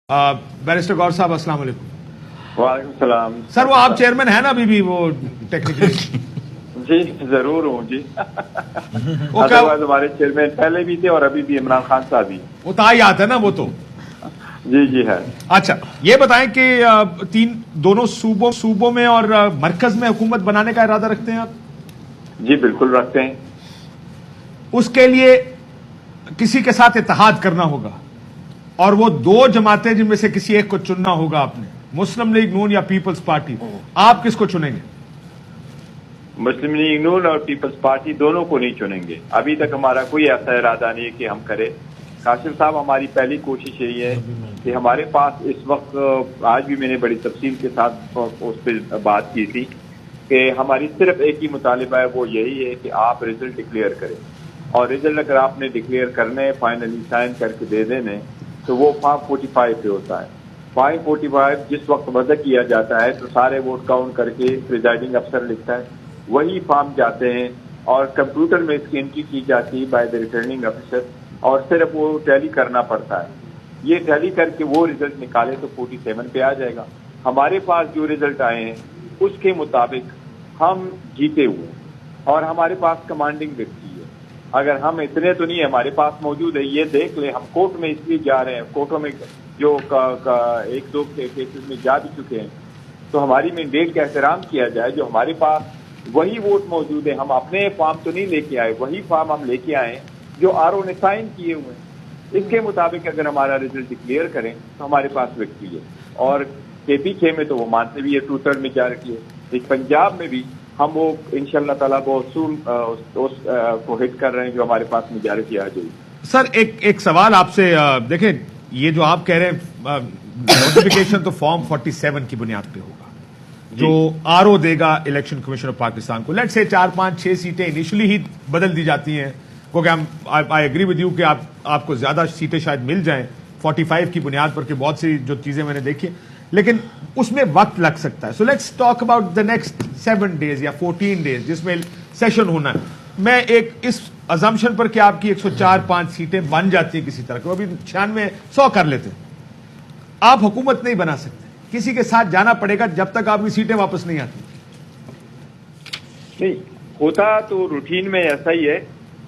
Barrister गौर साहब अस्सलाम वालेकुम। वालेकुम सलाम। सर वो आप चेयरमैन है ना अभी भी वो टेक्निकली? जी जरूर हूँ जी। वो क्या हमारे चेयरमैन पहले भी थे और अभी भी इमरान खान साहब भी। वो तायात है ना वो तो। जी जी है। अच्छा ये बताएं कि दोनों सूबों में और मरकज में हुकूमत बनाने का इरादा रखते हैं आप? जी बिल्कुल रखते हैं। उसके लिए किसी के साथ इत्तेहाद करना होगा और वो दो जमातें जिनमें से किसी एक को चुनना होगा आपने, मुस्लिम लीग नून या पीपल्स पार्टी। आप किसको चुनेंगे? मुस्लिम लीग नून और पीपल्स पार्टी दोनों को नहीं चुनेंगे। अभी तक हमारा कोई ऐसा इरादा नहीं है कि हम करें। कासिम साहब हमारी पहली कोशिश यही है कि हमारे पास इस वक्त, आज भी मैंने बड़ी तफसील के साथ उस पर बात की थी कि हमारी सिर्फ एक ही मुतालिबा है, वो यही है कि आप रिजल्ट डिक्लेयर करें और रिजल्ट अगर आपने डिक्लेयर करने फाइनली साइन करके दे देने तो वो फॉर्म 45 पे होता है। फॉर्म 45 जिस वक्त वजह किया जाता है तो सारे वोट काउंट करके प्रिजाइडिंग अफसर लिखता है, वही फॉर्म जाते हैं और कंप्यूटर में इसकी एंट्री की जाती है बाय द रिटर्निंग अफसर और सिर्फ वो टैली करना पड़ता है। ये टैली करके वो रिजल्ट निकाले तो 47 पे आ जाएगा। हमारे पास जो रिजल्ट आए हैं उसके मुताबिक हम जीते हुए और हमारे पास कमांडिंग व्यक्ति है। अगर हम इतने तो नहीं हमारे पास मौजूद है, ये देख ले, हम कोर्ट में इसलिए जा रहे हैं, कोर्टों में जो एक दो केसेस में जा भी चुके हैं तो हमारी मैंडेट का एहतराम किया जाए। जो हमारे पास वही वोट मौजूद है, हम अपने फॉर्म तो नहीं लेके आए, वही फॉर्म हम लेके आए जो आरओ ने साइन किए हुए हैं। इसके मुताबिक अगर हमारा रिजल्ट डिक्लेयर करें तो हमारे पास व्यक्ति है और KP में तो वो मानते भी है 2/3 मेजॉरिटी है। एक पंजाब में भी हम वो इंशाल्लाह ताला बहुत सून को हिट कर रहे हैं जो हमारे पास मेजॉरिटी आ जाएगी। सर एक सवाल आपसे, देखें ये जो आप कह रहे हैं नोटिफिकेशन तो फॉर्म 47 की बुनियाद पे होगा जो आरओ देगा इलेक्शन कमीशन ऑफ पाकिस्तान को। लेट्स से 4 5 6 सीटें इनिशियली ही बदल दी जाती हैं क्योंकि आई एग्री विद यू कि आपको ज्यादा सीटें शायद मिल जाएं 45 की बुनियाद पर, कि बहुत सी जो चीजें मैंने देखी, लेकिन उसमें वक्त लग सकता है। So let's talk about the next 7 days या 14 डेज जिसमें सेशन होना है। मैं एक इस अजम्पशन पर कि आपकी 104-5 सीटें बन जाती हैं किसी तरह को, अभी 96 100 कर लेते हैं, आप हुकूमत नहीं बना सकते, किसी के साथ जाना पड़ेगा जब तक आपकी सीटें वापस नहीं आती। नहीं होता तो रूटीन में ऐसा ही है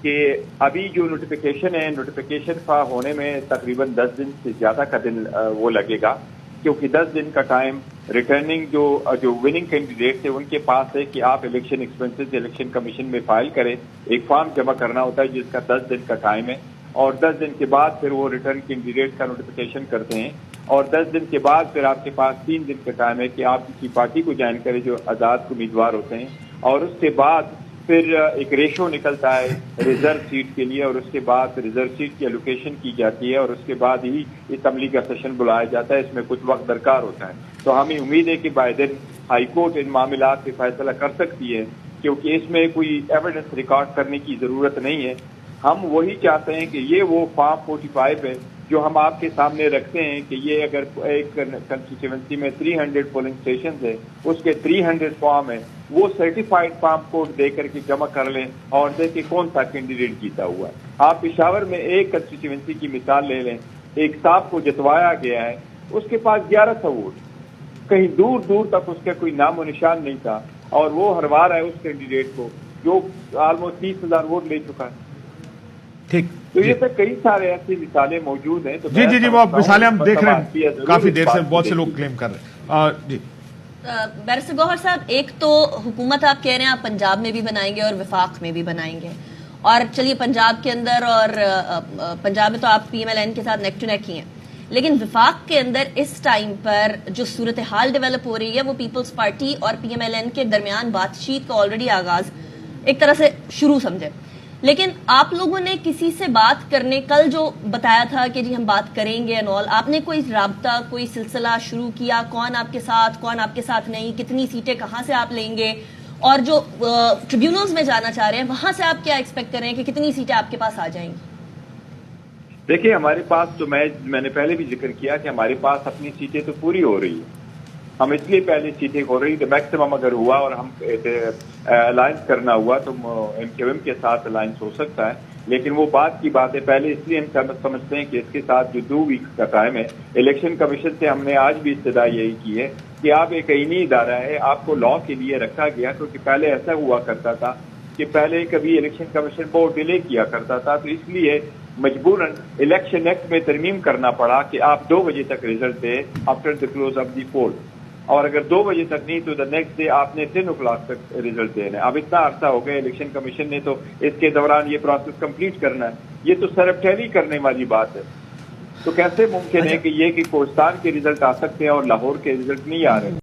कि अभी जो नोटिफिकेशन है, नोटिफिकेशन का होने में तकरीबन 10 दिन से ज्यादा का दिन वो लगेगा क्योंकि 10 दिन का टाइम रिटर्निंग जो विनिंग कैंडिडेट थे उनके पास है कि आप इलेक्शन एक्सपेंसेस इलेक्शन कमीशन में फाइल करें। एक फॉर्म जमा करना होता है जिसका 10 दिन का टाइम है और 10 दिन के बाद फिर वो रिटर्न कैंडिडेट का नोटिफिकेशन करते हैं और 10 दिन के बाद फिर आपके पास 3 दिन का टाइम है कि आप किसी पार्टी को ज्वाइन करें जो आजाद उम्मीदवार होते हैं और उसके बाद फिर एक रेशो निकलता है रिजर्व सीट के लिए और उसके बाद रिजर्व सीट की एलोकेशन की जाती है और उसके बाद ही असम्बली का सेशन बुलाया जाता है। इसमें कुछ वक्त दरकार होता है तो हमें उम्मीद है कि बाय दिन हाई कोर्ट इन मामलात पे फैसला कर सकती है क्योंकि इसमें कोई एविडेंस रिकॉर्ड करने की जरूरत नहीं है। हम वही चाहते हैं कि ये वो फॉर्म 45 है जो हम आपके सामने रखते हैं कि ये अगर एक कंस्टिट्यूएंसी में 300 पोलिंग स्टेशन है उसके 300 फॉर्म है, वो सर्टिफाइड फॉर्म कोड दे करके जमा कर लें और देखें कौन सा कैंडिडेट जीता हुआ है। आप पेशावर में एक कंस्टिट्यूएंसी की मिसाल ले लें, एक साहब को जितवाया गया है, उसके पास 1100 वोट, कहीं दूर दूर तक उसका कोई नामो निशान नहीं था और वो हरवा रहा है उस कैंडिडेट को जो ऑलमोस्ट 30,000 वोट ले चुका है। ठीक, तो ये तो कई सारे ऐसी मिसालें मौजूद हैं। तो जी वो मिसालें हम देख रहे हैं काफी देर से, बहुत से लोग क्लेम कर रहे हैं। जी बैरिस्टर गौहर साहब, एक तो हुकूमत आप कह रहे हैं आप पंजाब में भी बनाएंगे और विफाक में भी बनाएंगे, और चलिए पंजाब के अंदर और पंजाब में तो आप PMLN के साथ नेक टू नेक ही हैं, लेकिन विफाक के अंदर इस टाइम पर जो सूरत हाल डेवलप हो रही है वो पीपल्स पार्टी और PMLN के दरमियान बातचीत का ऑलरेडी आगाज एक तरह से शुरू समझे, लेकिन आप लोगों ने किसी से बात करने, कल जो बताया था कि जी हम बात करेंगे एंड ऑल, आपने कोई राब्ता कोई सिलसिला शुरू किया? कौन आपके साथ नहीं, कितनी सीटें कहाँ से आप लेंगे, और जो ट्रिब्यूनल्स में जाना चाह रहे हैं वहां से आप क्या एक्सपेक्ट कर रहे हैं कि कितनी सीटें आपके पास आ जाएंगी? देखिए हमारे पास तो मैंने पहले भी जिक्र किया कि हमारे पास अपनी सीटें तो पूरी हो रही है। हम इसलिए पहले सीटें हो रही तो मैक्सिमम अगर हुआ और हम अलायंस करना हुआ तो MQM के साथ अलायंस हो सकता है, لیکن وہ بات کی بات ہے. پہلے اس لیے ہم سمجھتے ہیں کہ اس کے ساتھ جو 2 ویکس کا ٹائم ہے، الیکشن کمیشن سے ہم نے آج بھی استدعا یہی کی ہے کہ آپ ایک آئینی ادارہ ہے، آپ کو لا کے لیے رکھا گیا، کیونکہ پہلے ایسا ہوا کرتا تھا کہ پہلے کبھی الیکشن کمیشن بہت ڈیلے کیا کرتا تھا، تو اس لیے مجبوراً الیکشن ایکٹ میں ترمیم کرنا پڑا کہ آپ 2 بجے تک رزلٹ دیں after the close of the poll, اور اگر 2 بجے تک نہیں تو دا نیکسٹ ڈے آپ نے 10 o'clock تک رزلٹ دینا ہے. اب اتنا عرصہ ہو گیا، الیکشن کمیشن نے تو اس کے دوران یہ پروسیس کمپلیٹ کرنا ہے. یہ تو سربٹیری کرنے والی بات ہے. تو کیسے ممکن ہے کہ یہ کہ کوہستان کے رزلٹ آ سکتے ہیں اور لاہور کے رزلٹ نہیں آ رہے؟